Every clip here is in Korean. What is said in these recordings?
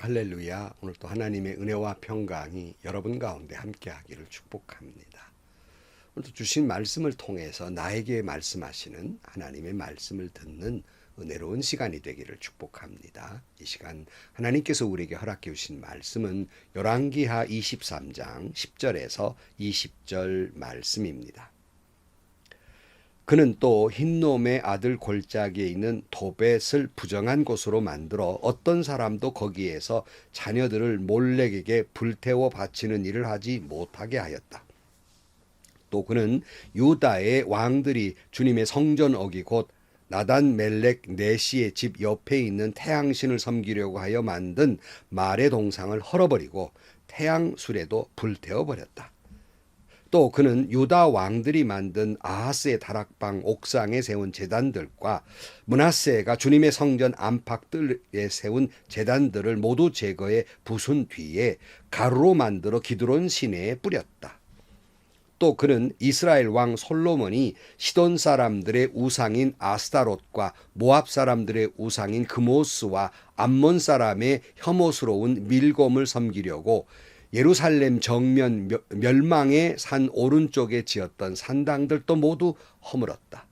할렐루야. 오늘 또 하나님의 은혜와 평강이 여러분 가운데 함께하기를 축복합니다. 오늘도 주신 말씀을 통해서 나에게 말씀하시는 하나님의 말씀을 듣는 은혜로운 시간이 되기를 축복합니다. 이 시간 하나님께서 우리에게 허락해 주신 말씀은 열왕기하 23장 10절에서 20절 말씀입니다. 그는 또 흰놈의 아들 골짜기에 있는 도벳을 부정한 곳으로 만들어 어떤 사람도 거기에서 자녀들을 몰렉에게 불태워 바치는 일을 하지 못하게 하였다. 또 그는 유다의 왕들이 주님의 성전 어기 곧 나단 멜렉 네시의 집 옆에 있는 태양신을 섬기려고 하여 만든 말의 동상을 헐어버리고 태양술에도 불태워 버렸다. 또 그는 유다 왕들이 만든 아하스의 다락방 옥상에 세운 제단들과 므낫세가 주님의 성전 안팎들에 세운 제단들을 모두 제거해 부순 뒤에 가루로 만들어 기드론 시내에 뿌렸다. 또 그는 이스라엘 왕 솔로몬이 시돈 사람들의 우상인 아스타롯과 모압 사람들의 우상인 그모스와 암몬 사람의 혐오스러운 밀곰을 섬기려고 예루살렘 정면 멸망의 산 오른쪽에 지었던 산당들도 모두 허물었다.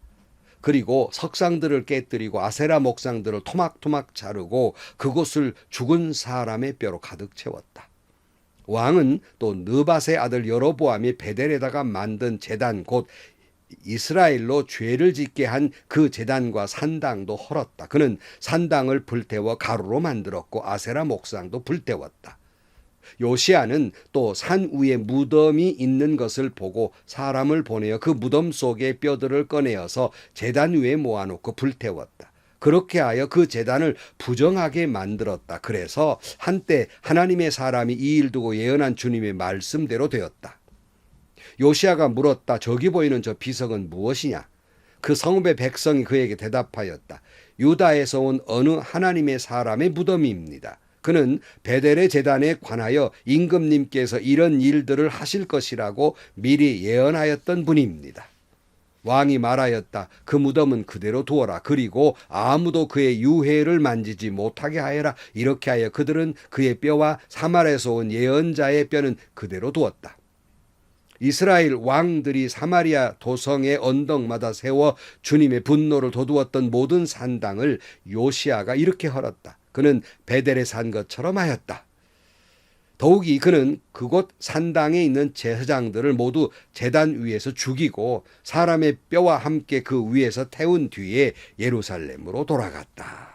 그리고 석상들을 깨뜨리고 아세라 목상들을 토막토막 자르고 그곳을 죽은 사람의 뼈로 가득 채웠다. 왕은 또 느밧의 아들 여로보암이 베델에다가 만든 제단 곧 이스라엘로 죄를 짓게 한 그 제단과 산당도 헐었다. 그는 산당을 불태워 가루로 만들었고 아세라 목상도 불태웠다. 요시야는 또 산 위에 무덤이 있는 것을 보고 사람을 보내어 그 무덤 속의 뼈들을 꺼내어서 제단 위에 모아놓고 불태웠다. 그렇게 하여 그 제단을 부정하게 만들었다. 그래서 한때 하나님의 사람이 이 일 두고 예언한 주님의 말씀대로 되었다. 요시야가 물었다. 저기 보이는 저 비석은 무엇이냐? 그 성읍의 백성이 그에게 대답하였다. 유다에서 온 어느 하나님의 사람의 무덤입니다. 그는 베델의 제단에 관하여 임금님께서 이런 일들을 하실 것이라고 미리 예언하였던 분입니다. 왕이 말하였다. 그 무덤은 그대로 두어라. 그리고 아무도 그의 유해를 만지지 못하게 하여라. 이렇게 하여 그들은 그의 뼈와 사마리아에서 온 예언자의 뼈는 그대로 두었다. 이스라엘 왕들이 사마리아 도성의 언덕마다 세워 주님의 분노를 돋우었던 모든 산당을 요시야가 이렇게 헐었다. 그는 베델에 산 것처럼 하였다. 더욱이 그는 그곳 산당에 있는 제사장들을 모두 제단 위에서 죽이고 사람의 뼈와 함께 그 위에서 태운 뒤에 예루살렘으로 돌아갔다.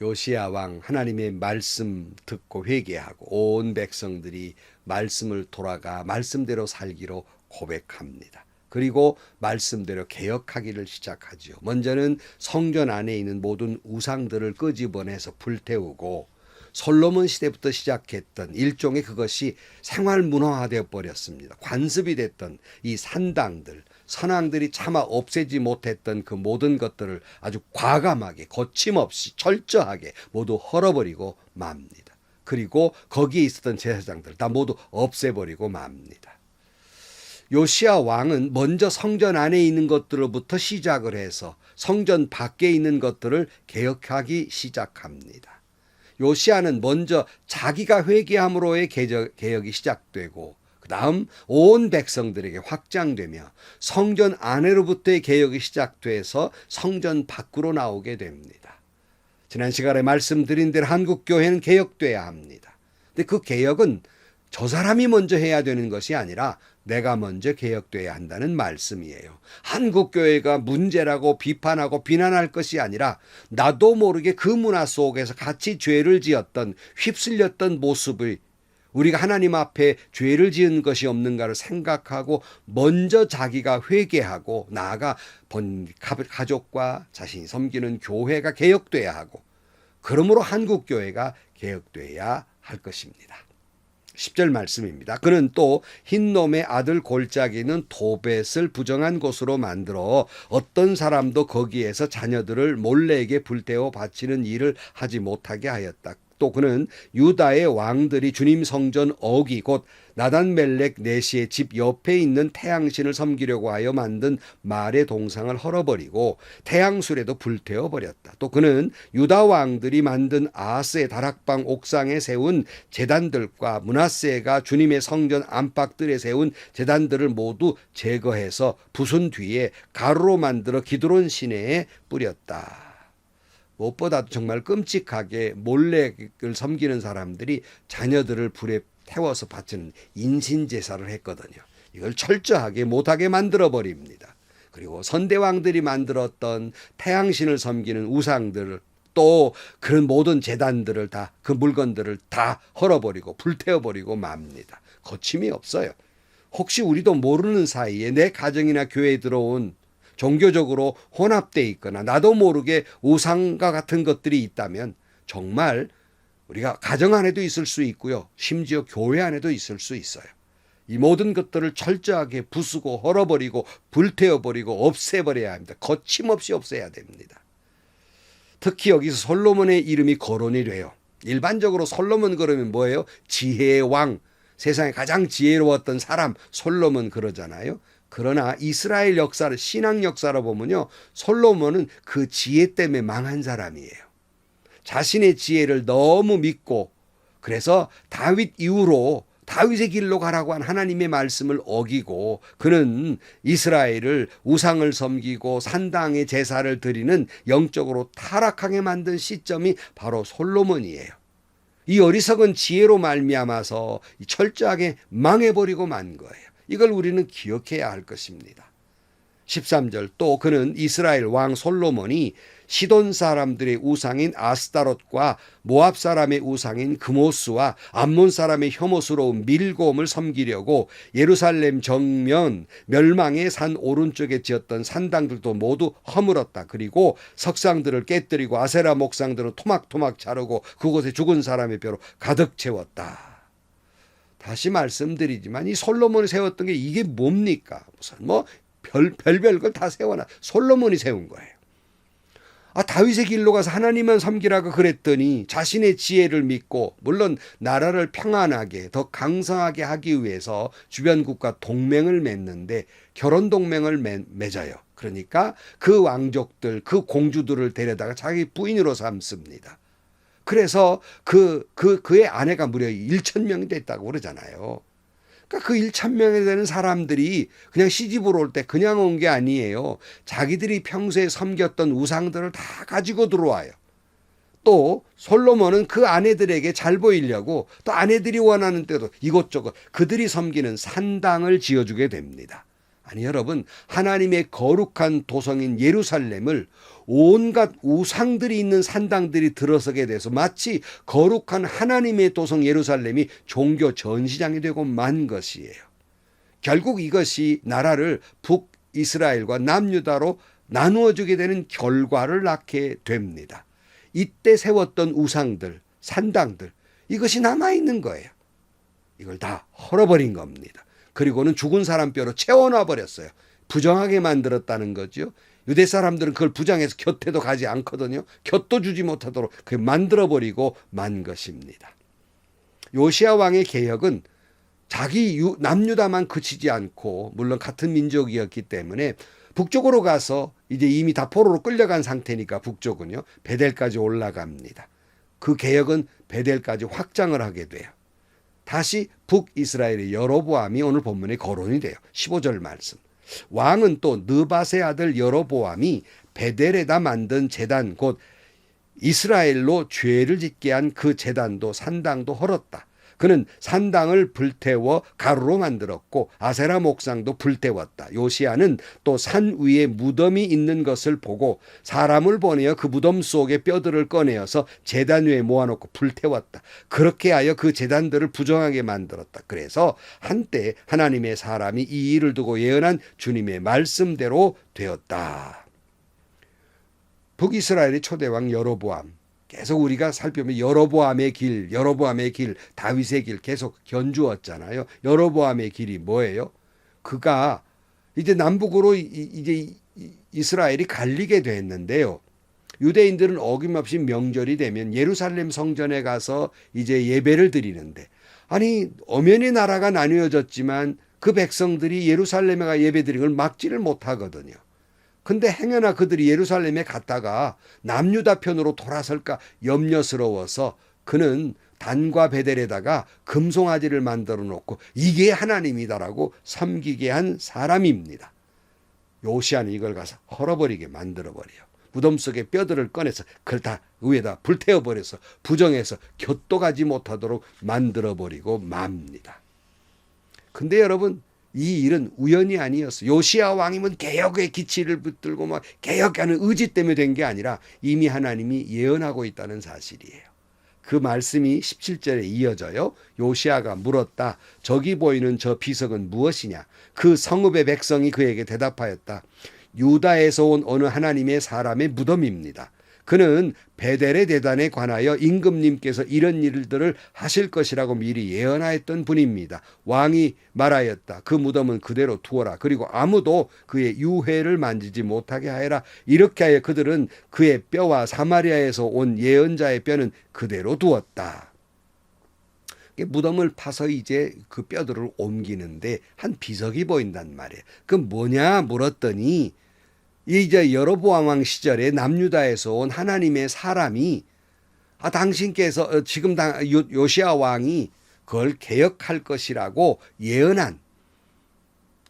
요시야 왕 하나님의 말씀 듣고 회개하고 온 백성들이 말씀을 돌아가 말씀대로 살기로 고백합니다. 그리고 말씀대로 개혁하기를 시작하죠. 먼저는 성전 안에 있는 모든 우상들을 끄집어내서 불태우고 솔로몬 시대부터 시작했던 일종의 그것이 생활 문화화되어 버렸습니다. 관습이 됐던 이 산당들, 선왕들이 차마 없애지 못했던 그 모든 것들을 아주 과감하게 거침없이 철저하게 모두 헐어버리고 맙니다. 그리고 거기에 있었던 제사장들 다 모두 없애버리고 맙니다. 요시야 왕은 먼저 성전 안에 있는 것들로부터 시작을 해서 성전 밖에 있는 것들을 개혁하기 시작합니다. 요시야는 먼저 자기가 회개함으로의 개혁이 시작되고 그 다음 온 백성들에게 확장되며 성전 안으로부터의 개혁이 시작돼서 성전 밖으로 나오게 됩니다. 지난 시간에 말씀드린 대로 한국교회는 개혁돼야 합니다. 근데 그 개혁은 저 사람이 먼저 해야 되는 것이 아니라 내가 먼저 개혁돼야 한다는 말씀이에요. 한국교회가 문제라고 비판하고 비난할 것이 아니라 나도 모르게 그 문화 속에서 같이 죄를 지었던 휩쓸렸던 모습을 우리가 하나님 앞에 죄를 지은 것이 없는가를 생각하고 먼저 자기가 회개하고 나아가 본 가족과 자신이 섬기는 교회가 개혁돼야 하고 그러므로 한국교회가 개혁돼야 할 것입니다. 10절 말씀입니다. 그는 또 흰놈의 아들 골짜기는 도벳을 부정한 곳으로 만들어 어떤 사람도 거기에서 자녀들을 몰래에게 불태워 바치는 일을 하지 못하게 하였다. 또 그는 유다의 왕들이 주님 성전 어기 곧 나단멜렉 네시의 집 옆에 있는 태양신을 섬기려고 하여 만든 말의 동상을 헐어버리고 태양술에도 불태워버렸다. 또 그는 유다 왕들이 만든 아하스의 다락방 옥상에 세운 제단들과 므낫세가 주님의 성전 안팎들에 세운 제단들을 모두 제거해서 부순 뒤에 가루로 만들어 기드론 시내에 뿌렸다. 무엇보다도 정말 끔찍하게 몰렉을 섬기는 사람들이 자녀들을 불에 태워서 바치는 인신제사를 했거든요. 이걸 철저하게 못하게 만들어버립니다. 그리고 선대왕들이 만들었던 태양신을 섬기는 우상들을 또 그런 모든 제단들을 다 그 물건들을 다 헐어버리고 불태워버리고 맙니다. 거침이 없어요. 혹시 우리도 모르는 사이에 내 가정이나 교회에 들어온 종교적으로 혼합되어 있거나 나도 모르게 우상과 같은 것들이 있다면 정말 우리가 가정 안에도 있을 수 있고요. 심지어 교회 안에도 있을 수 있어요. 이 모든 것들을 철저하게 부수고 헐어버리고 불태워버리고 없애버려야 합니다. 거침없이 없애야 됩니다. 특히 여기서 솔로몬의 이름이 거론이 돼요. 일반적으로 솔로몬 그러면 뭐예요? 지혜의 왕, 세상에 가장 지혜로웠던 사람 솔로몬 그러잖아요. 그러나 이스라엘 역사를 신앙 역사로 보면요. 솔로몬은 그 지혜 때문에 망한 사람이에요. 자신의 지혜를 너무 믿고 그래서 다윗 이후로 다윗의 길로 가라고 한 하나님의 말씀을 어기고 그는 이스라엘을 우상을 섬기고 산당의 제사를 드리는 영적으로 타락하게 만든 시점이 바로 솔로몬이에요. 이 어리석은 지혜로 말미암아서 철저하게 망해버리고 만 거예요. 이걸 우리는 기억해야 할 것입니다. 13절 또 그는 이스라엘 왕 솔로몬이 시돈 사람들의 우상인 아스타롯과 모압 사람의 우상인 그모스와 암몬 사람의 혐오스러운 밀곰을 섬기려고 예루살렘 정면 멸망의 산 오른쪽에 지었던 산당들도 모두 허물었다. 그리고 석상들을 깨뜨리고 아세라 목상들은 토막토막 자르고 그곳에 죽은 사람의 뼈로 가득 채웠다. 다시 말씀드리지만 이 솔로몬이 세웠던 게 이게 뭡니까? 무슨 별별 걸 다 세워놔. 솔로몬이 세운 거예요. 다윗의 길로 가서 하나님만 섬기라고 그랬더니 자신의 지혜를 믿고 물론 나라를 평안하게 더 강성하게 하기 위해서 주변국과 동맹을 맺는데 결혼 동맹을 맺어요. 그러니까 그 왕족들, 그 공주들을 데려다가 자기 부인으로 삼습니다. 그래서 그의 아내가 무려 1,000명이 됐다고 그러잖아요. 그러니까 그 1,000명에 되는 사람들이 그냥 시집으로 올 때 그냥 온 게 아니에요. 자기들이 평소에 섬겼던 우상들을 다 가지고 들어와요. 또 솔로몬은 그 아내들에게 잘 보이려고 또 아내들이 원하는 때도 이곳저곳 그들이 섬기는 산당을 지어주게 됩니다. 아니 여러분, 하나님의 거룩한 도성인 예루살렘을 온갖 우상들이 있는 산당들이 들어서게 돼서 마치 거룩한 하나님의 도성 예루살렘이 종교 전시장이 되고 만 것이에요. 결국 이것이 나라를 북이스라엘과 남유다로 나누어 주게 되는 결과를 낳게 됩니다. 이때 세웠던 우상들, 산당들 이것이 남아있는 거예요. 이걸 다 헐어버린 겁니다. 그리고는 죽은 사람 뼈로 채워놔 버렸어요. 부정하게 만들었다는 거죠. 유대 사람들은 그걸 부정해서 곁에도 가지 않거든요. 곁도 주지 못하도록 그 만들어버리고 만 것입니다. 요시야 왕의 개혁은 자기 남유다만 그치지 않고 물론 같은 민족이었기 때문에 북쪽으로 가서 이제 이미 다 포로로 끌려간 상태니까 북쪽은요. 베델까지 올라갑니다. 그 개혁은 베델까지 확장을 하게 돼요. 다시 북이스라엘의 여로보암이 오늘 본문에 거론이 돼요. 15절 말씀. 왕은 또 느밧의 아들 여로보암이 베델에다 만든 제단 곧 이스라엘로 죄를 짓게 한 그 제단도 산당도 헐었다. 그는 산당을 불태워 가루로 만들었고 아세라 목상도 불태웠다. 요시야는 또 산 위에 무덤이 있는 것을 보고 사람을 보내어 그 무덤 속에 뼈들을 꺼내어서 제단 위에 모아놓고 불태웠다. 그렇게 하여 그 제단들을 부정하게 만들었다. 그래서 한때 하나님의 사람이 이 일을 두고 예언한 주님의 말씀대로 되었다. 북이스라엘의 초대왕 여로보암. 계속 우리가 살펴보면 여로보암의 길, 다윗의 길 계속 견주었잖아요. 여로보암의 길이 뭐예요? 그가 이제 남북으로 이제 이스라엘이 갈리게 됐는데요. 유대인들은 어김없이 명절이 되면 예루살렘 성전에 가서 이제 예배를 드리는데, 아니 엄연히 나라가 나뉘어졌지만 그 백성들이 예루살렘에 가 예배 드리는 걸 막지를 못하거든요. 근데 행여나 그들이 예루살렘에 갔다가 남유다 편으로 돌아설까 염려스러워서 그는 단과 베델에다가 금송아지를 만들어 놓고 이게 하나님이다라고 섬기게 한 사람입니다. 요시아는 이걸 가서 헐어버리게 만들어버려요. 무덤 속에 뼈들을 꺼내서 그걸 다 위에다 불태워버려서 부정해서 곁도 가지 못하도록 만들어버리고 맙니다. 근데 여러분, 이 일은 우연이 아니었어요. 요시야 왕이면 개혁의 기치를 붙들고 막 개혁하는 의지 때문에 된 게 아니라 이미 하나님이 예언하고 있다는 사실이에요. 그 말씀이 17절에 이어져요. 요시야가 물었다. 저기 보이는 저 비석은 무엇이냐? 그 성읍의 백성이 그에게 대답하였다. 유다에서 온 어느 하나님의 사람의 무덤입니다. 그는 베델의 대단에 관하여 임금님께서 이런 일들을 하실 것이라고 미리 예언하였던 분입니다. 왕이 말하였다. 그 무덤은 그대로 두어라. 그리고 아무도 그의 유해를 만지지 못하게 하여라. 이렇게 하여 그들은 그의 뼈와 사마리아에서 온 예언자의 뼈는 그대로 두었다. 무덤을 파서 이제 그 뼈들을 옮기는데 한 비석이 보인단 말이에요. 그 뭐냐 물었더니 이제 여로보암 왕 시절에 남유다에서 온 하나님의 사람이 당신께서 지금 요시야 왕이 그걸 개혁할 것이라고 예언한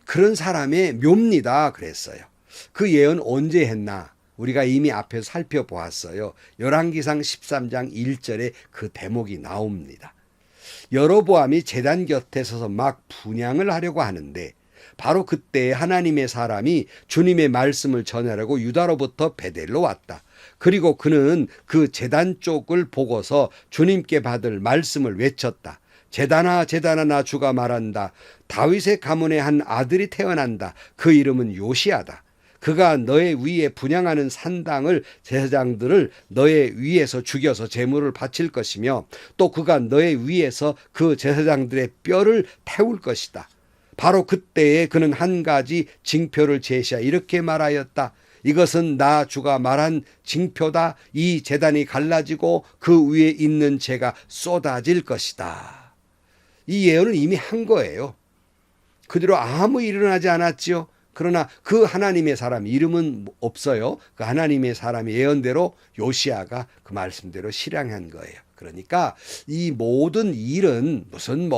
그런 사람의 묘입니다. 그랬어요. 그 예언 언제 했나? 우리가 이미 앞에서 살펴보았어요. 열왕기상 13장 1절에 그 대목이 나옵니다. 여로보암이 제단 곁에 서서 막 분향을 하려고 하는데 바로 그때 하나님의 사람이 주님의 말씀을 전하려고 유다로부터 베델로 왔다. 그리고 그는 그 제단 쪽을 보고서 주님께 받을 말씀을 외쳤다. 제단아 제단아 나 주가 말한다. 다윗의 가문에 한 아들이 태어난다. 그 이름은 요시야다. 그가 너의 위에 분향하는 산당을 제사장들을 너의 위에서 죽여서 제물을 바칠 것이며 또 그가 너의 위에서 그 제사장들의 뼈를 태울 것이다. 바로 그때에 그는 한 가지 징표를 제시하 이렇게 말하였다. 이것은 나 주가 말한 징표다. 이 제단이 갈라지고 그 위에 있는 재가 쏟아질 것이다. 이 예언을 이미 한 거예요. 그대로 아무 일어나지 않았지요. 그러나 그 하나님의 사람 이름은 없어요. 그 하나님의 사람의 예언대로 요시야가 그 말씀대로 실행한 거예요. 그러니까 이 모든 일은 무슨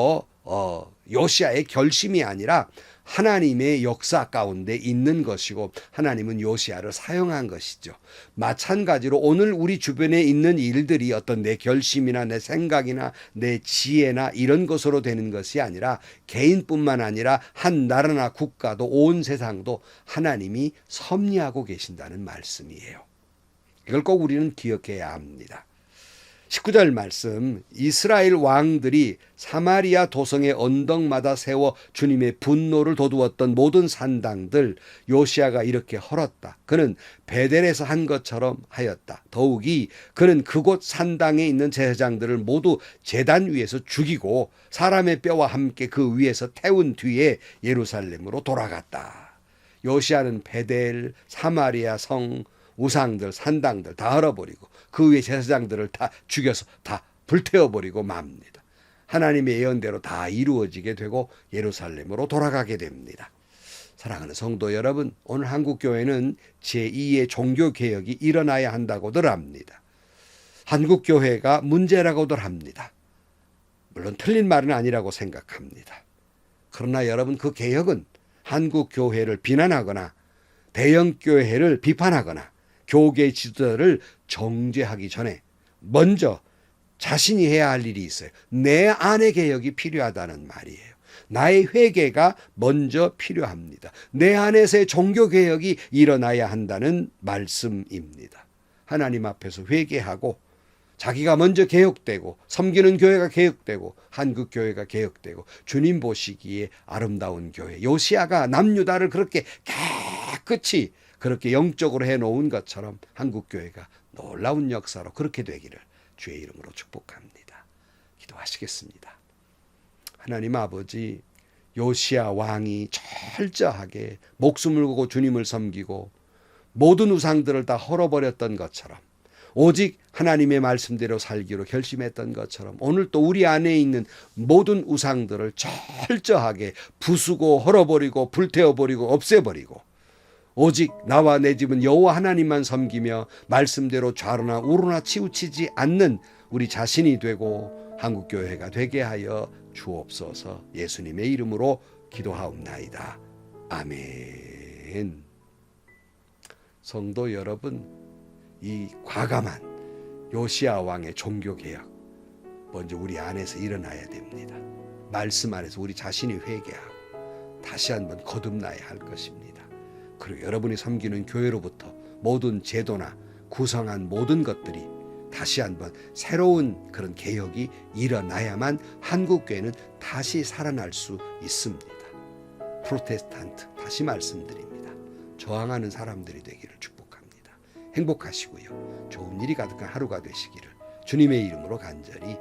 요시야의 결심이 아니라 하나님의 역사 가운데 있는 것이고 하나님은 요시야를 사용한 것이죠. 마찬가지로 오늘 우리 주변에 있는 일들이 어떤 내 결심이나 내 생각이나 내 지혜나 이런 것으로 되는 것이 아니라 개인뿐만 아니라 한 나라나 국가도 온 세상도 하나님이 섭리하고 계신다는 말씀이에요. 이걸 꼭 우리는 기억해야 합니다. 19절 말씀, 이스라엘 왕들이 사마리아 도성의 언덕마다 세워 주님의 분노를 돋우었던 모든 산당들 요시야가 이렇게 헐었다. 그는 베델에서 한 것처럼 하였다. 더욱이 그는 그곳 산당에 있는 제사장들을 모두 제단 위에서 죽이고 사람의 뼈와 함께 그 위에서 태운 뒤에 예루살렘으로 돌아갔다. 요시야는 베델, 사마리아 성, 우상들, 산당들 다 헐어버리고 그 위에 제사장들을 다 죽여서 다 불태워버리고 맙니다. 하나님의 예언대로 다 이루어지게 되고 예루살렘으로 돌아가게 됩니다. 사랑하는 성도 여러분, 오늘 한국교회는 제2의 종교개혁이 일어나야 한다고들 합니다. 한국교회가 문제라고들 합니다. 물론 틀린 말은 아니라고 생각합니다. 그러나 여러분, 그 개혁은 한국교회를 비난하거나 대형교회를 비판하거나 교계 지도자를 정죄하기 전에 먼저 자신이 해야 할 일이 있어요. 내 안의 개혁이 필요하다는 말이에요. 나의 회개가 먼저 필요합니다. 내 안에서의 종교개혁이 일어나야 한다는 말씀입니다. 하나님 앞에서 회개하고 자기가 먼저 개혁되고 섬기는 교회가 개혁되고 한국교회가 개혁되고 주님 보시기에 아름다운 교회, 요시야가 남유다를 그렇게 깨끗이 그렇게 영적으로 해놓은 것처럼 한국교회가 놀라운 역사로 그렇게 되기를 주의 이름으로 축복합니다. 기도하시겠습니다. 하나님 아버지, 요시야 왕이 철저하게 목숨을 걸고 주님을 섬기고 모든 우상들을 다 헐어버렸던 것처럼, 오직 하나님의 말씀대로 살기로 결심했던 것처럼, 오늘 또 우리 안에 있는 모든 우상들을 철저하게 부수고 헐어버리고 불태워버리고 없애버리고, 오직 나와 내 집은 여호와 하나님만 섬기며 말씀대로 좌로나 우로나 치우치지 않는 우리 자신이 되고 한국교회가 되게 하여 주옵소서. 예수님의 이름으로 기도하옵나이다. 아멘. 성도 여러분, 이 과감한 요시야 왕의 종교개혁 먼저 우리 안에서 일어나야 됩니다. 말씀 안에서 우리 자신이 회개하고 다시 한번 거듭나야 할 것입니다. 그리고 여러분이 섬기는 교회로부터 모든 제도나 구성한 모든 것들이 다시 한번 새로운 그런 개혁이 일어나야만 한국교회는 다시 살아날 수 있습니다. 프로테스탄트, 다시 말씀드립니다. 저항하는 사람들이 되기를 축복합니다. 행복하시고요. 좋은 일이 가득한 하루가 되시기를 주님의 이름으로 간절히